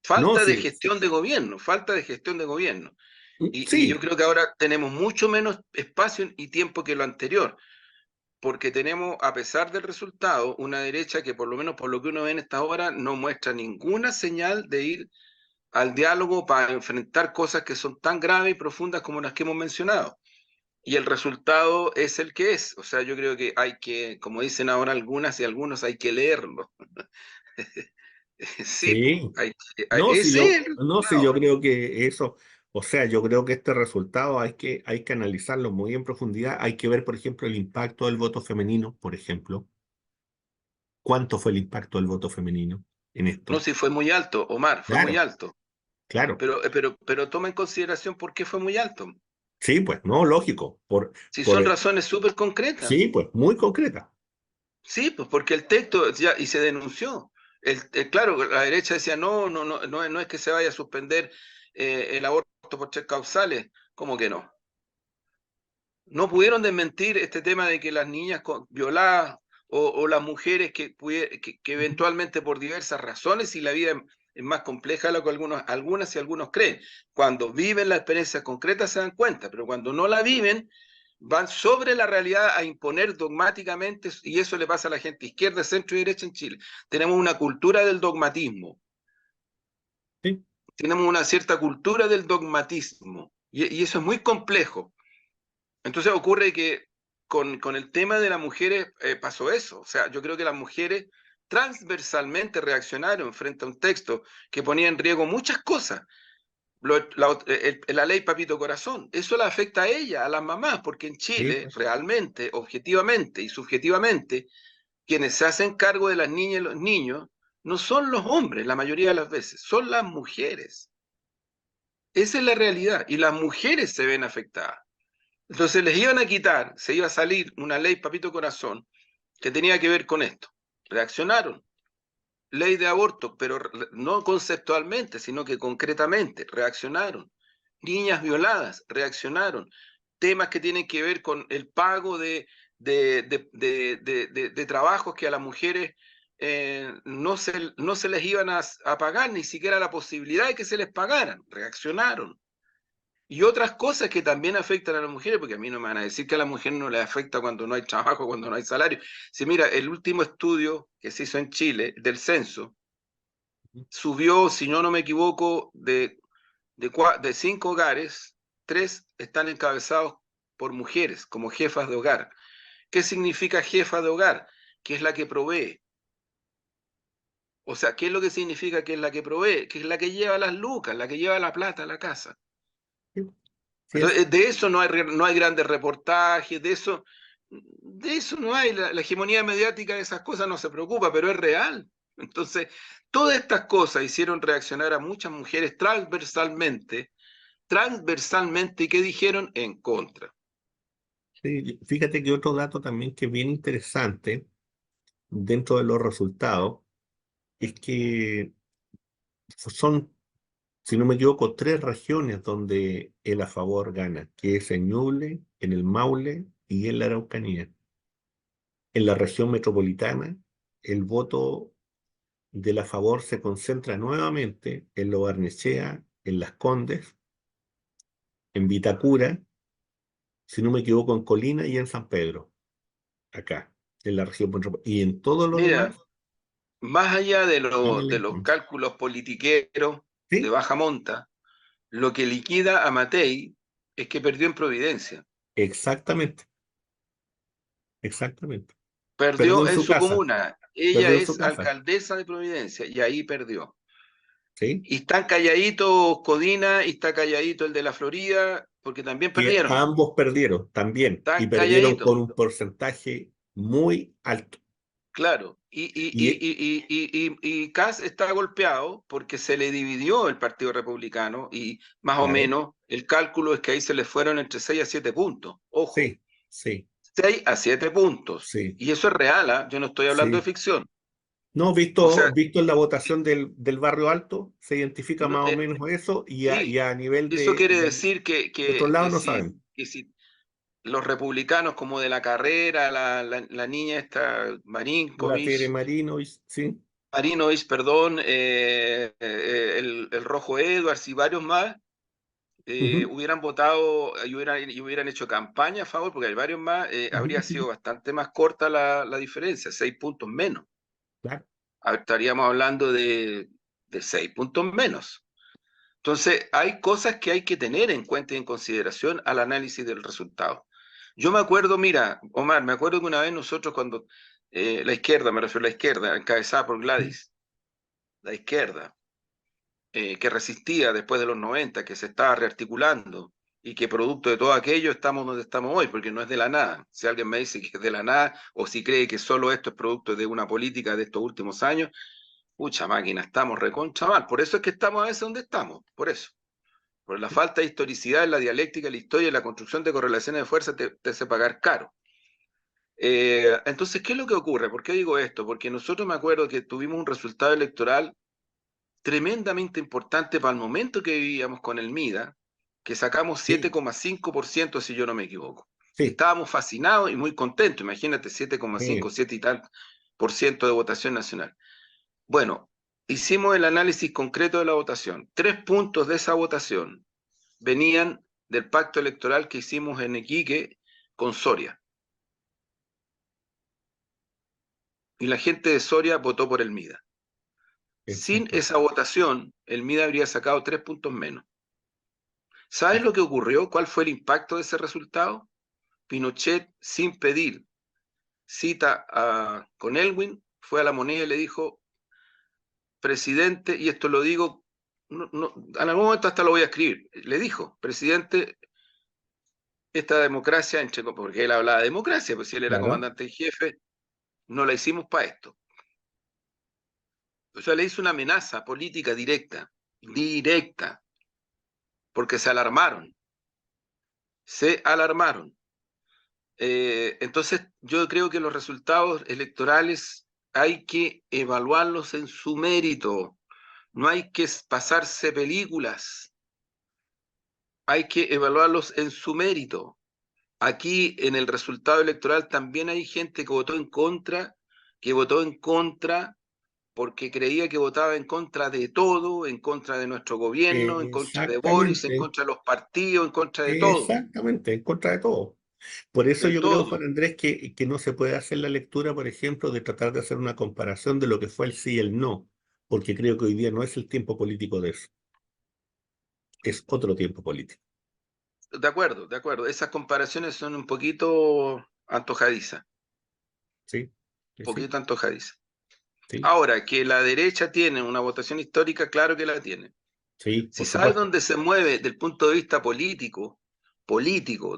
Falta de sí, gestión de gobierno, falta de gestión de gobierno. Y yo sí, creo que ahora tenemos mucho menos espacio y tiempo que lo anterior, porque tenemos, a pesar del resultado, una derecha que por lo menos por lo que uno ve en esta hora no muestra ninguna señal de ir al diálogo para enfrentar cosas que son tan graves y profundas como las que hemos mencionado. Y el resultado es el que es. O sea, yo creo que hay que, como dicen ahora algunas y algunos, hay que leerlo. Sí, pues, sí. No, si ese yo, es el no, si yo resultado. creo que eso, o sea, yo creo que este resultado hay que analizarlo muy en profundidad. Hay que ver, por ejemplo, el impacto del voto femenino, por ejemplo. ¿Cuánto fue el impacto del voto femenino en No, esto? si fue muy alto, Omar, fue muy Claro, alto. claro. Pero toma en consideración por qué fue muy alto. Sí, pues, no, lógico. Si son razones súper concretas. Sí, pues, muy concreta. Sí, pues porque el texto ya, y se denunció. Claro, la derecha decía, no es que se vaya a suspender el aborto por 3 causales. ¿Cómo que no? No pudieron desmentir este tema de que las niñas violadas o las mujeres que eventualmente por diversas razones, y la vida es más compleja de lo que algunas y algunos creen, cuando viven la experiencia concreta se dan cuenta, pero cuando no la viven, van sobre la realidad a imponer dogmáticamente, y eso le pasa a la gente izquierda, centro y derecha en Chile. Tenemos una cultura del dogmatismo, Sí, tenemos una cierta cultura del dogmatismo, y eso es muy complejo. Entonces ocurre que con el tema de las mujeres pasó eso. O sea, yo creo que las mujeres transversalmente reaccionaron frente a un texto que ponía en riesgo muchas cosas. La ley Papito Corazón, eso la afecta a ella, a las mamás, porque en sí, Chile, pues. realmente, objetivamente y subjetivamente, quienes se hacen cargo de las niñas y los niños no son los hombres la mayoría de las veces, son las mujeres. Esa es la realidad y las mujeres se ven afectadas. Entonces les iban a quitar, se iba a salir una ley Papito Corazón que tenía que ver con esto. Reaccionaron. Ley de aborto, pero no conceptualmente, sino que concretamente. Reaccionaron. Niñas violadas, reaccionaron. Temas que tienen que ver con el pago de trabajos que a las mujeres no se les iban a pagar, ni siquiera la posibilidad de que se les pagaran. Reaccionaron. Y otras cosas que también afectan a las mujeres, porque a mí no me van a decir que a la mujer no le afecta cuando no hay trabajo, cuando no hay salario. Si mira, el último estudio que se hizo en Chile del censo subió, si yo no me equivoco, de 5 hogares, 3 están encabezados por mujeres como jefas de hogar. ¿Qué significa jefa de hogar? Que es la que provee. O sea, ¿qué es lo que significa que es la que provee? Que es la que lleva las lucas, la que lleva la plata a la casa. Sí, sí es. Entonces, de eso no hay grandes reportajes, de eso no hay, la hegemonía mediática de esas cosas no se preocupa, pero es real. Entonces, todas estas cosas hicieron reaccionar a muchas mujeres transversalmente, ¿y qué dijeron? En contra. Sí, fíjate que otro dato también que es bien interesante dentro de los resultados es que son, si no me equivoco, 3 regiones donde el a favor gana, que es en Ñuble, en el Maule y en la Araucanía. En la región metropolitana, el voto del a favor se concentra nuevamente en Lo Barnechea, en Las Condes, en Vitacura, si no me equivoco, en Colina y en San Pedro, acá, en la región metropolitana. Y en todo lo demás, Mira, más allá de, gana la de los encuesta. cálculos politiqueros de ¿Sí? baja monta, lo que liquida a Matei es que perdió en Providencia. Exactamente, exactamente. Perdió Perdió en en su su casa, comuna. Ella perdió en su es casa, alcaldesa de Providencia y ahí perdió. ¿sí? Y están calladitos Codina y está calladito el de la Florida, porque también Que perdieron. ambos perdieron también, y Están perdieron calladitos, con un porcentaje muy alto. claro. Y, Y y, y, y Kast está golpeado porque se le dividió el Partido Republicano y más o claro, menos el cálculo es que ahí se le fueron entre 6 a 7 puntos. Ojo, sí, sí, 6 a 7 puntos. sí, Y eso es real, ¿ah? Yo no estoy hablando de sí. ficción. No, O sea, visto en la votación del barrio alto, se identifica no, más o menos eso, y sí, a nivel eso quiere de decir otro lado no saben. que si los republicanos como de la carrera, la niña esta, La Tere Marinkovic, Marino, sí. Marinovich, perdón, el Rojo Edwards y varios más, Ujú. hubieran votado y hubieran hecho campaña a favor, porque hay varios más, Ujú, habría ujú. sido bastante más corta la diferencia, 6 puntos menos. Claro. Estaríamos hablando de 6 puntos menos. Entonces, hay cosas que hay que tener en cuenta y en consideración al análisis del resultado. Yo me acuerdo, mira, Omar, me acuerdo que una vez nosotros cuando la izquierda, me refiero a la izquierda, encabezada por Gladys, la izquierda, que resistía después de los 90, que se estaba rearticulando y que producto de todo aquello estamos donde estamos hoy, porque no es de la nada. Si alguien me dice que es de la nada o si cree que solo esto es producto de una política de estos últimos años, pucha máquina, estamos recontra mal. Por eso es que estamos a veces donde estamos, por eso. Por la falta de historicidad en la dialéctica, la historia y la construcción de correlaciones de fuerza te hace pagar caro. Entonces, ¿qué es lo que ocurre? ¿Por qué digo esto? Porque nosotros me acuerdo que tuvimos un resultado electoral tremendamente importante para el momento que vivíamos con el MIDA, que sacamos Sí, 7,5% si yo no me equivoco. Y sí, estábamos fascinados y muy contentos. Imagínate, 7,5, sí, 7 y tal por ciento de votación nacional. Bueno, hicimos el análisis concreto de la votación. 3 puntos de esa votación venían del pacto electoral que hicimos en Iquique con Soria. Y la gente de Soria votó por el MIDA. Sin exacto. esa votación, el MIDA habría sacado 3 puntos menos. ¿Sabes lo que ocurrió? ¿Cuál fue el impacto de ese resultado? Pinochet, sin pedir cita con Elwin, fue a la Moneda y le dijo, presidente, y esto lo digo, en algún momento hasta lo voy a escribir, le dijo, presidente, esta democracia, porque él hablaba de democracia, pues si él era Claro. comandante en jefe, no la hicimos para esto. O sea, le hizo una amenaza política directa, porque se alarmaron. Entonces, yo creo que los resultados electorales hay que evaluarlos en su mérito, no hay que pasarse películas, hay que evaluarlos en su mérito. Aquí en el resultado electoral también hay gente que votó en contra porque creía que votaba en contra de todo, en contra de nuestro gobierno, en contra de Boris, en Exactamente, contra de los partidos, en contra exactamente, en contra de todo. Por eso de yo creo, todo. Juan Andrés, que no se puede hacer la lectura, por ejemplo, de tratar de hacer una comparación de lo que fue el sí y el no, porque creo que hoy día no es el tiempo político de eso, es otro tiempo político. De acuerdo. Esas comparaciones son un poquito antojadizas, Sí, un sí, sí, poquito antojadizas. sí, Ahora, que la derecha tiene una votación histórica, claro que la tiene. sí, Si por sabes supuesto. dónde se mueve del punto de vista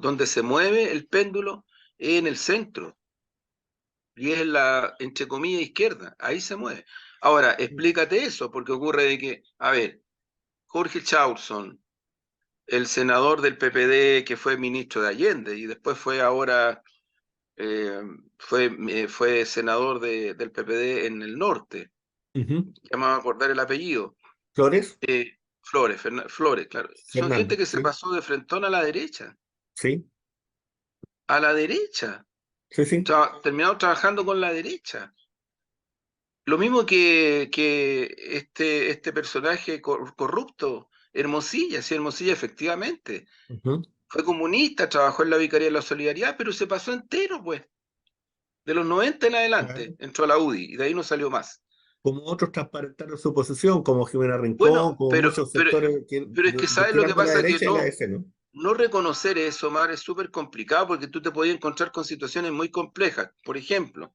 donde se mueve el péndulo, es en el centro, y es en la, entre comillas, izquierda, ahí se mueve. Ahora, explícate eso, porque ocurre de que, a ver, Jorge Chausson, el senador del PPD que fue ministro de Allende y después fue ahora, eh, fue senador del PPD en el norte, Ujú. ya me voy a acordar el apellido, Flores, Flores, Flores, claro. Son gente Fernando, que se sí, pasó de frentón sí, a la derecha, sí, sí. terminaron trabajando con la derecha. Lo mismo que este personaje corrupto, Hermosilla, sí, Hermosilla efectivamente. Ujú. Fue comunista, trabajó en la Vicaría de la Solidaridad, pero se pasó entero, pues. De los 90 en adelante Claro. entró a la UDI y de ahí no salió más. Como otros transparentaron su posición, como Jimena Rincón, Bueno, como muchos sectores pero es que ¿sabes lo que tirando a la pasa? Que derecha y la S, ¿no? no reconocer eso, Mar, es súper complicado porque tú te podías encontrar con situaciones muy complejas. Por ejemplo,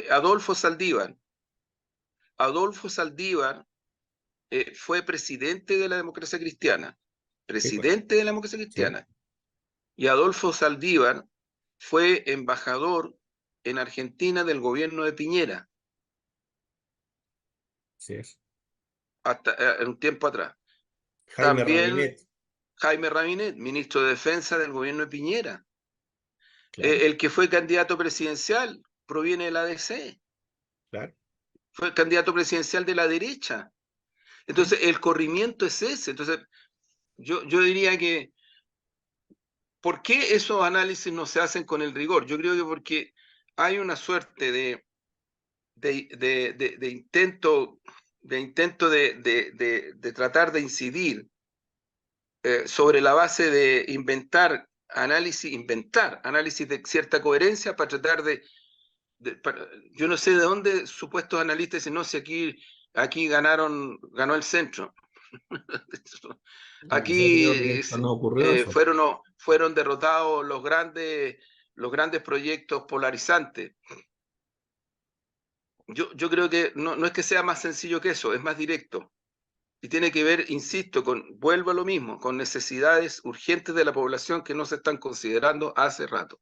Adolfo Saldívar. Adolfo Saldívar fue presidente de la democracia cristiana, Sí, pues, presidente de la democracia sí, cristiana. Y Adolfo Saldívar fue embajador en Argentina del gobierno de Piñera, sí es. hasta un tiempo atrás. Jaime También Rabinet, Jaime Rabinet, ministro de Defensa del gobierno de Piñera. claro, El que fue candidato presidencial proviene de la ADC, claro. fue candidato presidencial de la derecha. Sí. Entonces, el corrimiento es ese. Entonces, yo diría que, ¿por qué esos análisis no se hacen con el rigor? Yo creo que porque hay una suerte de intento, de tratar de incidir sobre la base de inventar análisis de cierta coherencia para tratar yo no sé de dónde supuestos analistas dicen, no, si aquí ganó el centro. No, yo Aquí creo que esto no ocurrió eso. fueron derrotados los grandes proyectos polarizantes. Yo creo que no es que sea más sencillo que eso, es más directo. Y tiene que ver, insisto, vuelvo a lo mismo, con necesidades urgentes de la población que no se están considerando hace rato.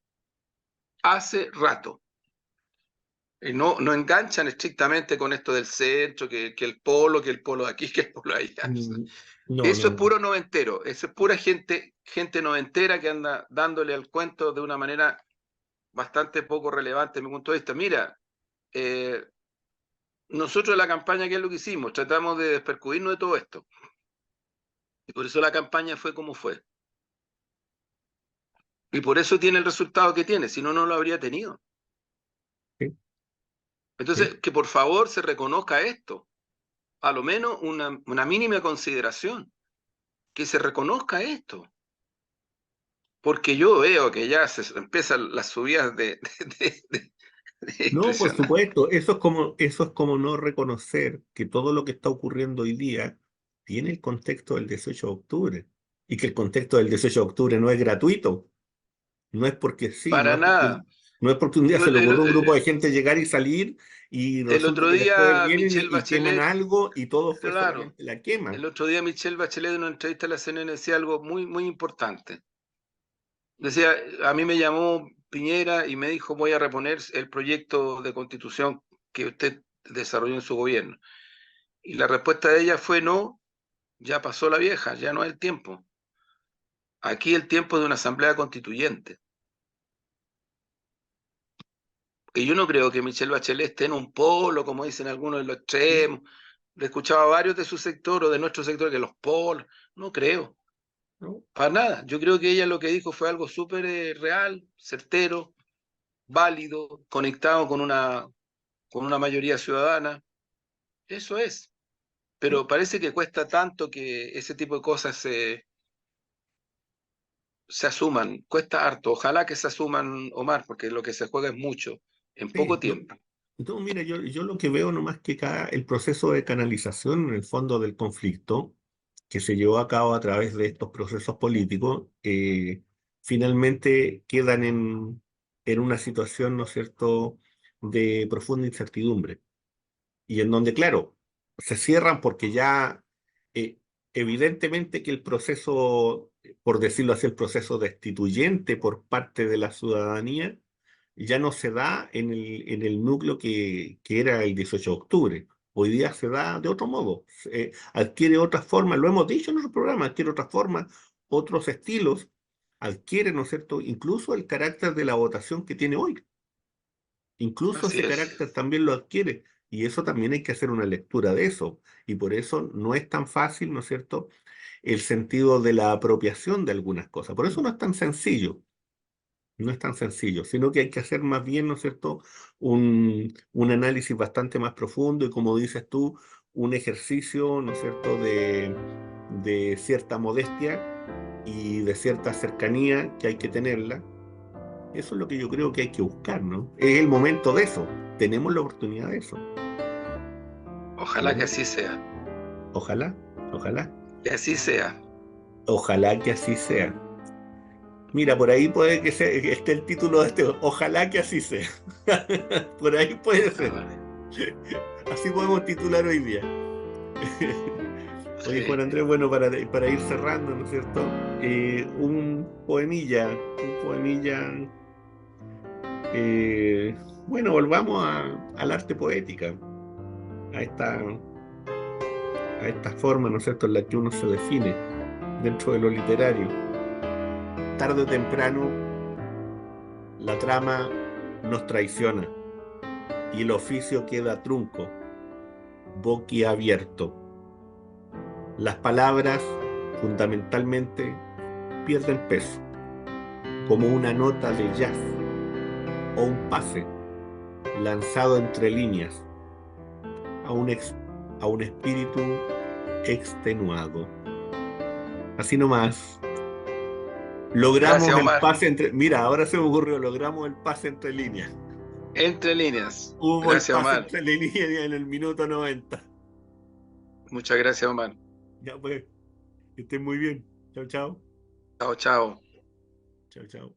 Hace rato. Y no enganchan estrictamente con esto del centro, que el polo de aquí, que el polo de allá. Mm, no, Eso no, es no. puro noventero, eso es pura gente noventera que anda dándole al cuento de una manera bastante poco relevante desde mi punto de vista. Mira, eh, nosotros en la campaña, ¿qué es lo que hicimos? Tratamos de despercudirnos de todo esto. Y por eso la campaña fue como fue. Y por eso tiene el resultado que tiene, si no, no lo habría tenido. Sí, sí. Entonces, que por favor se reconozca esto, a lo menos una mínima consideración, que se reconozca esto. Porque yo veo que ya se empiezan las subidas de No, por impresionante. supuesto, eso es como no reconocer que todo lo que está ocurriendo hoy día tiene el contexto del 18 de octubre y que el contexto del 18 de octubre no es gratuito, no es porque sí, Para nada. no es porque un día Yo se le ocurrió a un grupo de gente llegar y salir y el resulta otro que después día vienen Michelle y queman Bachelet, algo y todo fue claro, solamente la quema. el otro día Michelle Bachelet en una entrevista a la CNN decía algo muy, muy importante. Decía, a mí me llamó Piñera y me dijo, voy a reponer el proyecto de constitución que usted desarrolló en su gobierno. Y la respuesta de ella fue, no, ya pasó la vieja, ya no es el tiempo. Aquí el tiempo es de una asamblea constituyente. Que yo no creo que Michelle Bachelet esté en un polo, como dicen algunos de los ¿No? extremos. Le escuchaba a varios de su sector o de nuestro sector que los polos. No creo, ¿No? para nada. Yo creo que ella lo que dijo fue algo súper real, certero, válido, conectado con una mayoría ciudadana. Eso es. Sí. Pero parece que cuesta tanto que ese tipo de cosas se asuman. Cuesta harto. Ojalá que se asuman, Omar, porque lo que se juega es mucho, en poco Sí, no, tiempo. no, mira, yo lo que veo nomás que el proceso de canalización en el fondo del conflicto que se llevó a cabo a través de estos procesos políticos, finalmente quedan en una situación, ¿no es cierto?, de profunda incertidumbre. Y en donde, claro, se cierran porque ya eh, evidentemente que el proceso, por decirlo así, el proceso destituyente por parte de la ciudadanía, ya no se da en el núcleo que era el 18 de octubre. Hoy día se da de otro modo, adquiere otras formas, lo hemos dicho en nuestro programa, adquiere otras formas, otros estilos, adquiere, ¿no es cierto?, incluso el carácter de la votación que tiene hoy. Incluso Así ese es. carácter también lo adquiere. Y eso también hay que hacer una lectura de eso. Y por eso no es tan fácil, ¿no es cierto?, el sentido de la apropiación de algunas cosas. Por eso no es tan sencillo. No es tan sencillo, sino que hay que hacer más bien, ¿no es cierto?, un análisis bastante más profundo y, como dices tú, un ejercicio, ¿no es cierto?, de cierta modestia y de cierta cercanía que hay que tenerla. Eso es lo que yo creo que hay que buscar, ¿no? Es el momento de eso. Tenemos la oportunidad de eso. Ojalá que Tenemos- así sea. Ojalá, ojalá, Que así sea. ojalá que así sea. Mira, por ahí puede que esté el título de este. Ojalá que así sea. Por ahí puede ser. Ah, Así podemos titular hoy día. Oye, sí. Juan Andrés, bueno, para ir cerrando, ¿no es cierto? Un poemilla, bueno, volvamos al arte poética, a esta forma, ¿no es cierto?, en la que uno se define dentro de lo literario. Tarde o temprano, la trama nos traiciona y el oficio queda trunco, boquiabierto. Las palabras, fundamentalmente, pierden peso, como una nota de jazz o un pase lanzado entre líneas a a un espíritu extenuado. Así nomás. Logramos Gracias, el Omar. pase entre... Mira, ahora se me ocurrió, logramos el pase entre líneas. Entre líneas. Hubo el Gracias, pase Omar. entre líneas en el minuto 90. Muchas gracias, Omar. Ya pues, que estén muy bien. Chao, chao. Chao, chao. Chao, chao.